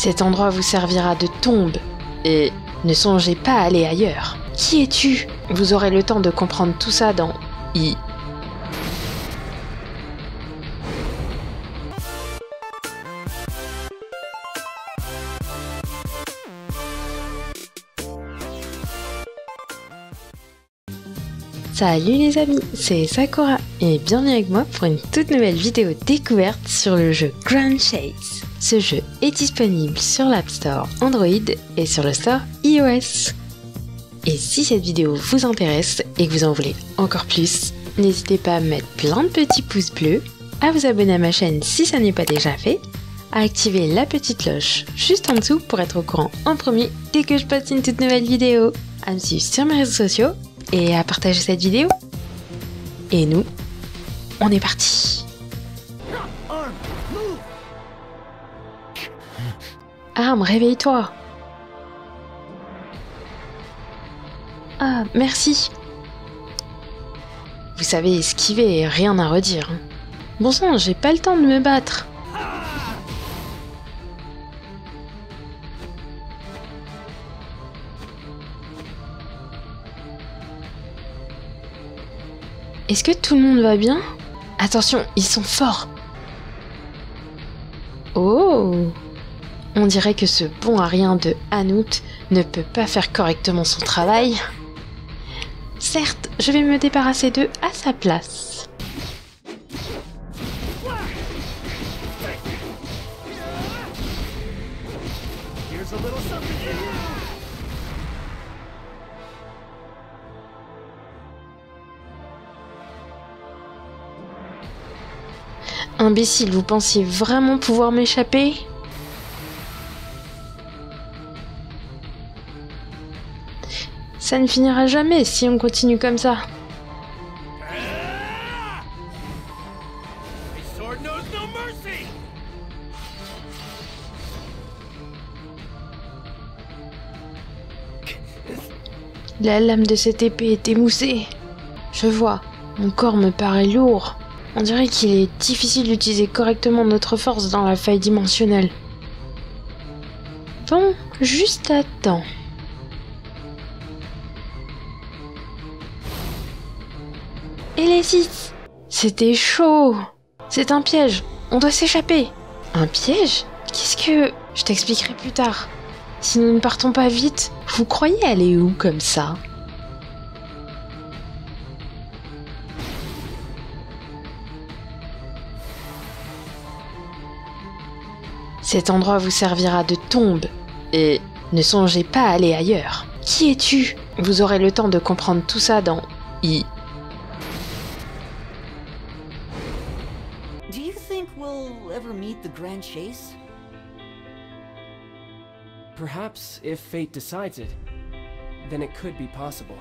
Cet endroit vous servira de tombe. Et ne songez pas à aller ailleurs. Qui es-tu? Vous aurez le temps de comprendre tout ça dans I. Salut les amis, c'est Sakura et bienvenue avec moi pour une toute nouvelle vidéo découverte sur le jeu Grand Chase. Ce jeu est disponible sur l'App Store Android et sur le Store iOS. Et si cette vidéo vous intéresse et que vous en voulez encore plus, n'hésitez pas à mettre plein de petits pouces bleus, à vous abonner à ma chaîne si ça n'est pas déjà fait, à activer la petite cloche juste en dessous pour être au courant en premier dès que je poste une toute nouvelle vidéo, à me suivre sur mes réseaux sociaux et à partager cette vidéo. Et nous, on est parti. Arm, réveille-toi. Ah, merci. Vous savez esquiver et rien à redire. Bon sang, j'ai pas le temps de me battre. Est-ce que tout le monde va bien? Attention, ils sont forts. Oh! On dirait que ce bon à rien de Hanout ne peut pas faire correctement son travail. Certes, je vais me débarrasser d'eux à sa place. Imbécile, vous pensiez vraiment pouvoir m'échapper? Ça ne finira jamais si on continue comme ça. La lame de cette épée est émoussée. Je vois, mon corps me paraît lourd. On dirait qu'il est difficile d'utiliser correctement notre force dans la faille dimensionnelle. Bon, juste attends. Et les 6 ? C'était chaud. C'est un piège. On doit s'échapper. Un piège ? Qu'est-ce que... Je t'expliquerai plus tard. Si nous ne partons pas vite, vous croyez aller où comme ça ? Cet endroit vous servira de tombe. Et ne songez pas à aller ailleurs. Qui es-tu ? Vous aurez le temps de comprendre tout ça dans I. Do you think we'll ever meet the Grand Chase? Perhaps if fate decides it, then it could be possible.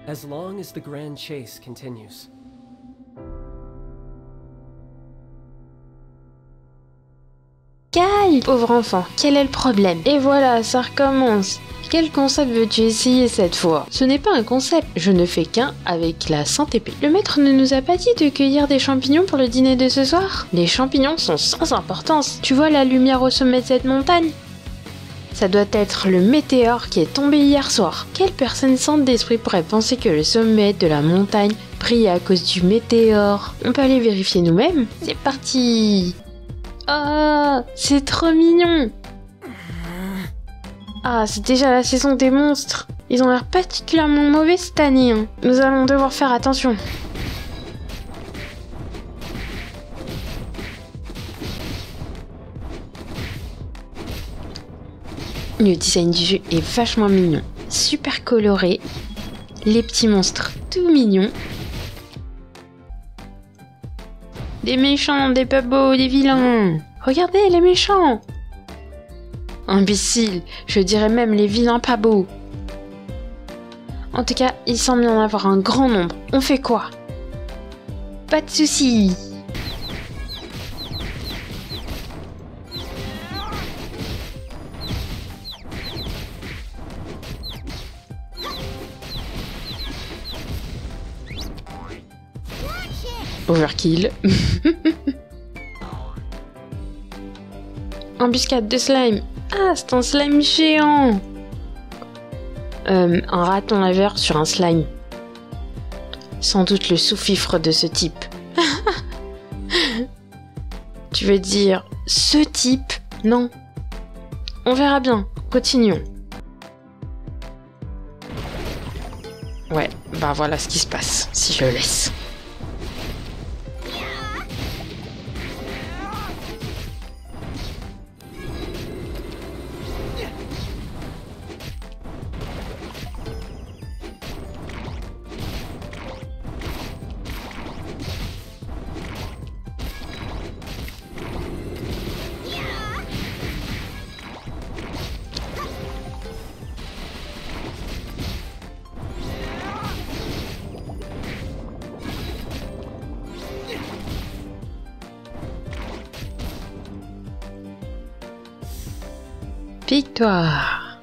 As long as the Grand Chase continues. Kai, pauvre enfant, quel est le problème? Et voilà, ça recommence. Quel concept veux-tu essayer cette fois? Ce n'est pas un concept, je ne fais qu'un avec la Sainte Épée. Le maître ne nous a pas dit de cueillir des champignons pour le dîner de ce soir? Les champignons sont sans importance. Tu vois la lumière au sommet de cette montagne? Ça doit être le météore qui est tombé hier soir. Quelle personne sainte d'esprit pourrait penser que le sommet de la montagne brille à cause du météore? On peut aller vérifier nous-mêmes? C'est parti! Ah, c'est trop mignon! Ah, c'est déjà la saison des monstres. Ils ont l'air particulièrement mauvais cette année. Hein. Nous allons devoir faire attention. Le design du jeu est vachement mignon. Super coloré. Les petits monstres tout mignons. Des méchants, des pas beaux, des vilains. Regardez les méchants. Imbécile, je dirais même les vilains pas beaux. En tout cas, il semble y en avoir un grand nombre. On fait quoi? Pas de soucis. Overkill. embuscade de slime. Ah, c'est un slime géant. Un raton laveur sur un slime. Sans doute le sous-fifre de ce type. Tu veux dire ce type? Non. On verra bien. Continuons. Ouais, bah voilà ce qui se passe si je le laisse. Victoire.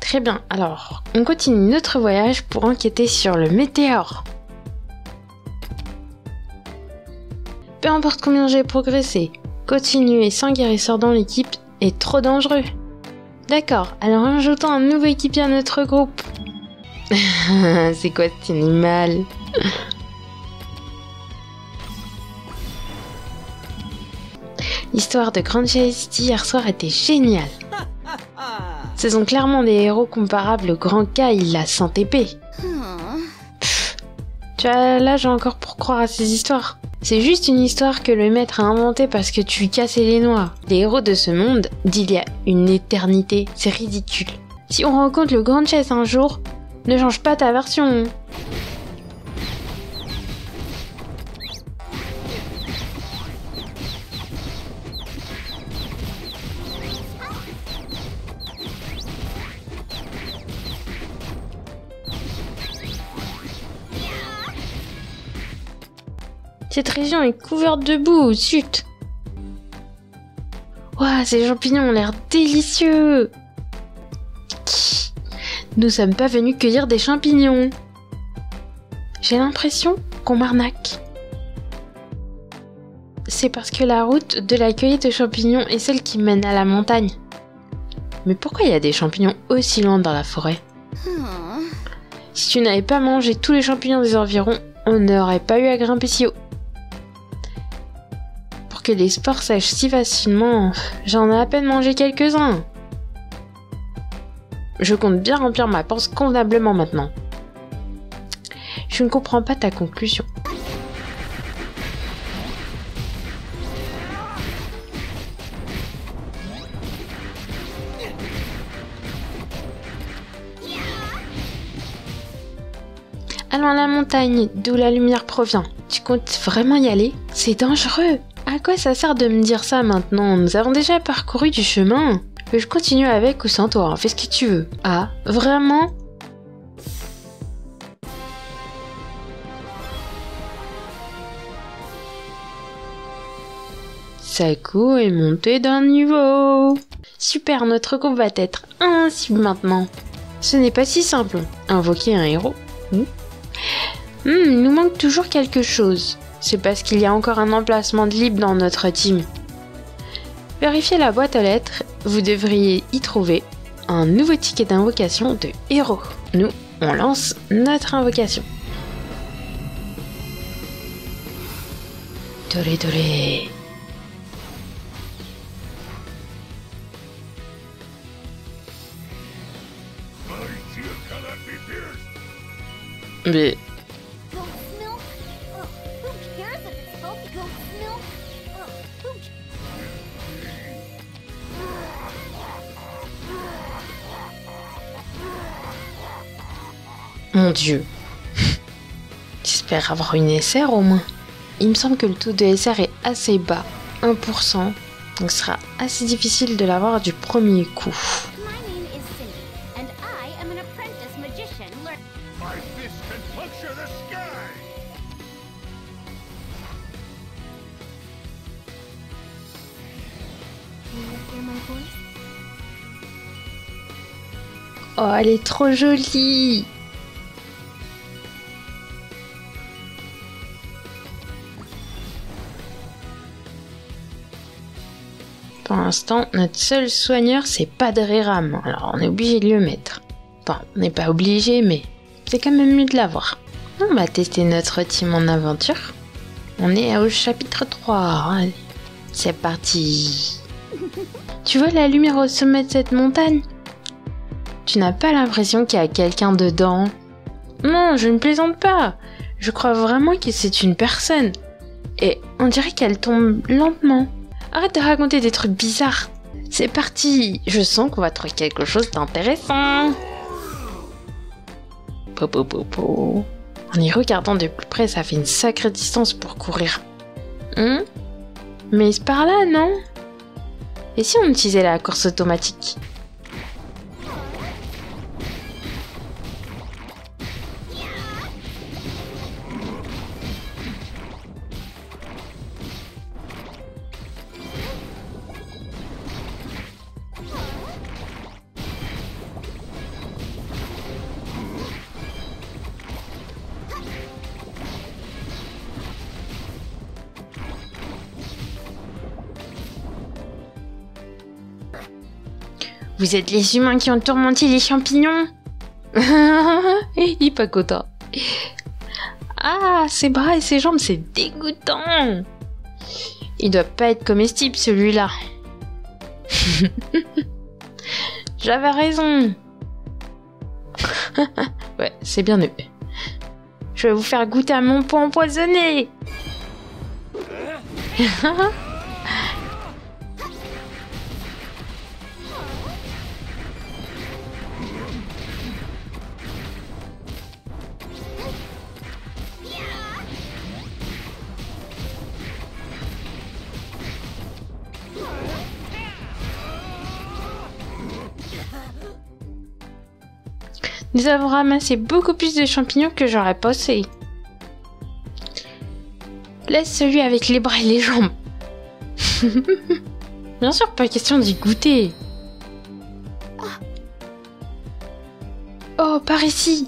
Très bien, alors, on continue notre voyage pour enquêter sur le météore. Peu importe combien j'ai progressé, continuer sans guérisseur dans l'équipe est trop dangereux. D'accord, alors ajoutons un nouveau équipier à notre groupe. C'est quoi cet animal? L'histoire de Grand Chase d'hier soir était géniale. Ce sont clairement des héros comparables au Grand K et la Sainte Épée. Tu as l'âge encore pour croire à ces histoires. C'est juste une histoire que le maître a inventée parce que tu lui cassais les noix. Les héros de ce monde, d'il y a une éternité, c'est ridicule. Si on rencontre le Grand Chase un jour, ne change pas ta version. Cette région est couverte de boue, zut. Ouah, ces champignons ont l'air délicieux. Nous sommes pas venus cueillir des champignons. J'ai l'impression qu'on m'arnaque. C'est parce que la route de la cueillette de champignons est celle qui mène à la montagne. Mais pourquoi il y a des champignons aussi loin dans la forêt? Si tu n'avais pas mangé tous les champignons des environs, on n'aurait pas eu à grimper si haut. Que les spores sèchent si facilement, j'en ai à peine mangé quelques-uns. Je compte bien remplir ma panse convenablement maintenant. Je ne comprends pas ta conclusion. Allons à la montagne, d'où la lumière provient. Tu comptes vraiment y aller? C'est dangereux. À quoi ça sert de me dire ça maintenant? Nous avons déjà parcouru du chemin. Je continue avec ou sans toi, fais ce que tu veux. Ah, vraiment? Saku est monté d'un niveau. Super, notre groupe va être invincible maintenant. Ce n'est pas si simple. Invoquer un héros. Il nous manque toujours quelque chose. C'est parce qu'il y a encore un emplacement de libre dans notre team. Vérifiez la boîte aux lettres, vous devriez y trouver un nouveau ticket d'invocation de héros. Nous, on lance notre invocation. Doré doré. Mais... Mon Dieu. J'espère avoir une SR au moins. Il me semble que le taux de SR est assez bas, 1%, donc ce sera assez difficile de l'avoir du premier coup. Oh, elle est trop jolie! Pour l'instant, notre seul soigneur, c'est Padre-Ram. Alors, on est obligé de le mettre. Enfin, on n'est pas obligé, mais c'est quand même mieux de l'avoir. On va tester notre team en aventure. On est au chapitre 3. Allez, c'est parti. Tu vois la lumière au sommet de cette montagne? Tu n'as pas l'impression qu'il y a quelqu'un dedans? Non, je ne plaisante pas. Je crois vraiment que c'est une personne. Et on dirait qu'elle tombe lentement. Arrête de raconter des trucs bizarres. C'est parti. Je sens qu'on va trouver quelque chose d'intéressant. En y regardant de plus près, ça fait une sacrée distance pour courir. Mais c'est par là, non? Et si on utilisait la course automatique? Vous êtes les humains qui ont tourmenté les champignons? Il est pas content. Ah, ses bras et ses jambes, c'est dégoûtant. Il doit pas être comestible, celui-là. J'avais raison. Ouais, c'est bien eux. Je vais vous faire goûter à mon pot empoisonné. Nous avons ramassé beaucoup plus de champignons que j'aurais pensé. Laisse celui avec les bras et les jambes. Bien sûr, pas question d'y goûter. Oh, par ici.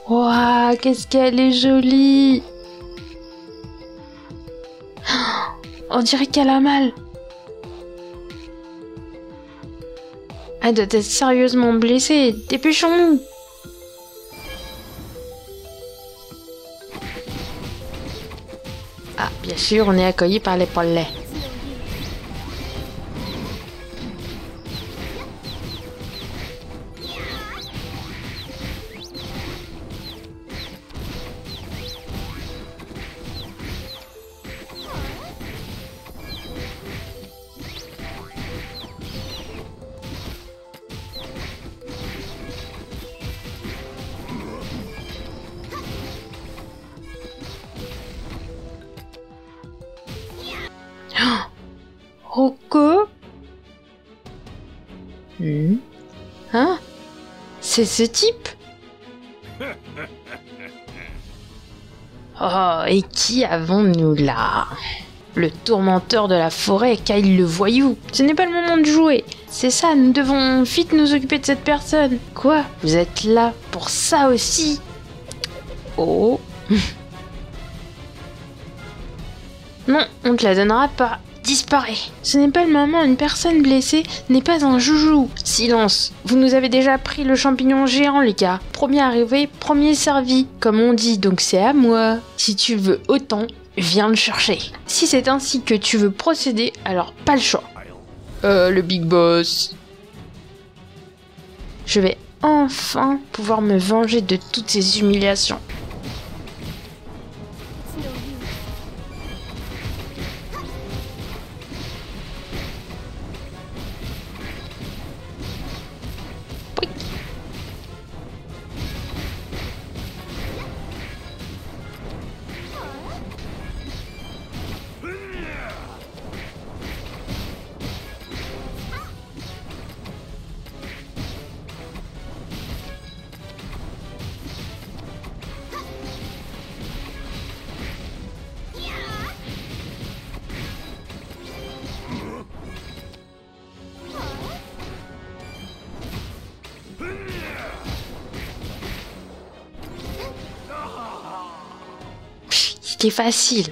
Waouh, qu'est-ce qu'elle est jolie. On dirait qu'elle a mal. Elle doit être sérieusement blessée. Dépêchons-nous. Ah, bien sûr, on est accueillis par les pollets. Rocco? Hein? C'est ce type? Oh, et qui avons-nous là? Le tourmenteur de la forêt, Kyle le voyou. Ce n'est pas le moment de jouer. C'est ça, nous devons vite nous occuper de cette personne. Quoi? Vous êtes là pour ça aussi? Oh. Non, on ne te la donnera pas. Disparaît. Ce n'est pas le moment, une personne blessée n'est pas un joujou. Silence. Vous nous avez déjà pris le champignon géant, les gars. Premier arrivé, premier servi, comme on dit, donc c'est à moi. Si tu veux autant, viens le chercher. Si c'est ainsi que tu veux procéder, alors pas le choix. Le Big Boss. Je vais enfin pouvoir me venger de toutes ces humiliations. C'était facile.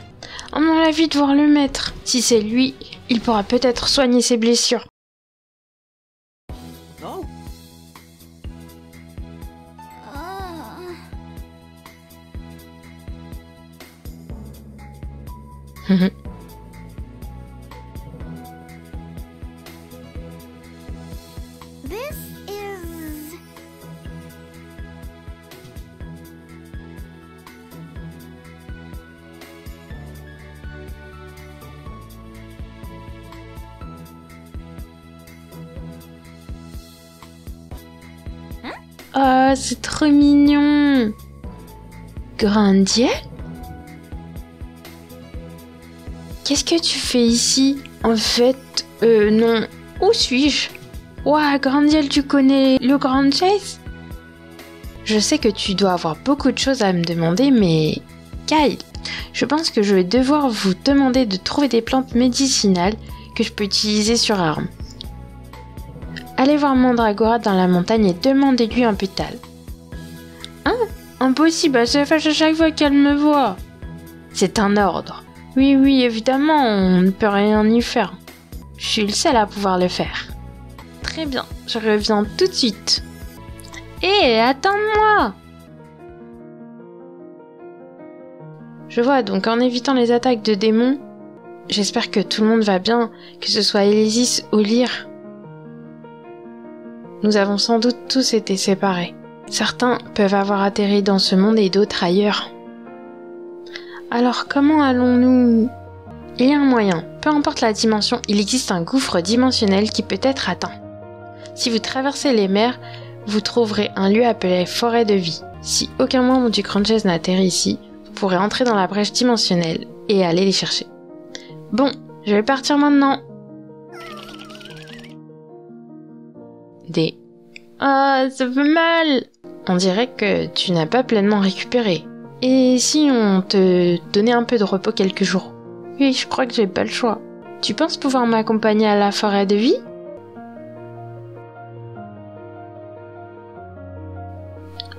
On a vite voir le maître. Si c'est lui, il pourra peut-être soigner ses blessures. Oh. This is... Oh, c'est trop mignon. Grandier? Qu'est-ce que tu fais ici? En fait, non. Où suis-je? Ouah, Grandiel, tu connais le Grand Chase? Je sais que tu dois avoir beaucoup de choses à me demander, mais... Kyle, je pense que je vais devoir vous demander de trouver des plantes médicinales que je peux utiliser sur arme. Allez voir Mandragora dans la montagne et demandez-lui un pétale. Hein? Impossible, elle se fâche à chaque fois qu'elle me voit. C'est un ordre. Oui, évidemment, on ne peut rien y faire. Je suis le seul à pouvoir le faire. Très bien, je reviens tout de suite. Hé, attends-moi! Je vois, donc en évitant les attaques de démons, j'espère que tout le monde va bien, que ce soit Elysis ou Lyre. Nous avons sans doute tous été séparés. Certains peuvent avoir atterri dans ce monde et d'autres ailleurs. Alors comment allons-nous? Il y a un moyen. Peu importe la dimension, il existe un gouffre dimensionnel qui peut être atteint. Si vous traversez les mers, vous trouverez un lieu appelé Forêt de Vie. Si aucun membre du Grand Chase n'atterrit ici, vous pourrez entrer dans la brèche dimensionnelle et aller les chercher. Bon, je vais partir maintenant. Ah, ça fait mal! On dirait que tu n'as pas pleinement récupéré. Et si on te donnait un peu de repos quelques jours? Oui, je crois que j'ai pas le choix. Tu penses pouvoir m'accompagner à la forêt de vie?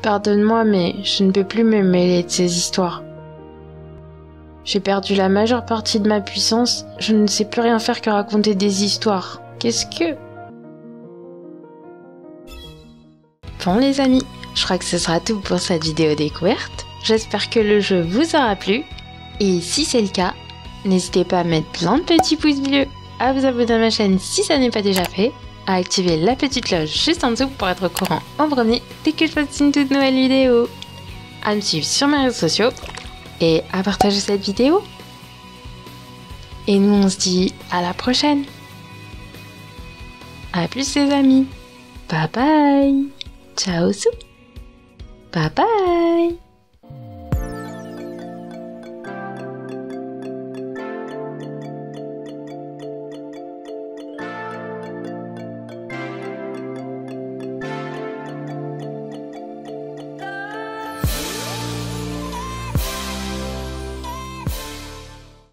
Pardonne-moi, mais je ne peux plus me mêler de ces histoires. J'ai perdu la majeure partie de ma puissance, je ne sais plus rien faire que raconter des histoires. Qu'est-ce que... Bon les amis, je crois que ce sera tout pour cette vidéo découverte. J'espère que le jeu vous aura plu. Et si c'est le cas, n'hésitez pas à mettre plein de petits pouces bleus, à vous abonner à ma chaîne si ça n'est pas déjà fait, à activer la petite cloche juste en dessous pour être au courant en premier dès que je poste une toute nouvelle vidéo, à me suivre sur mes réseaux sociaux et à partager cette vidéo. Et nous on se dit à la prochaine. A plus les amis. Bye bye. Ciao. Bye bye.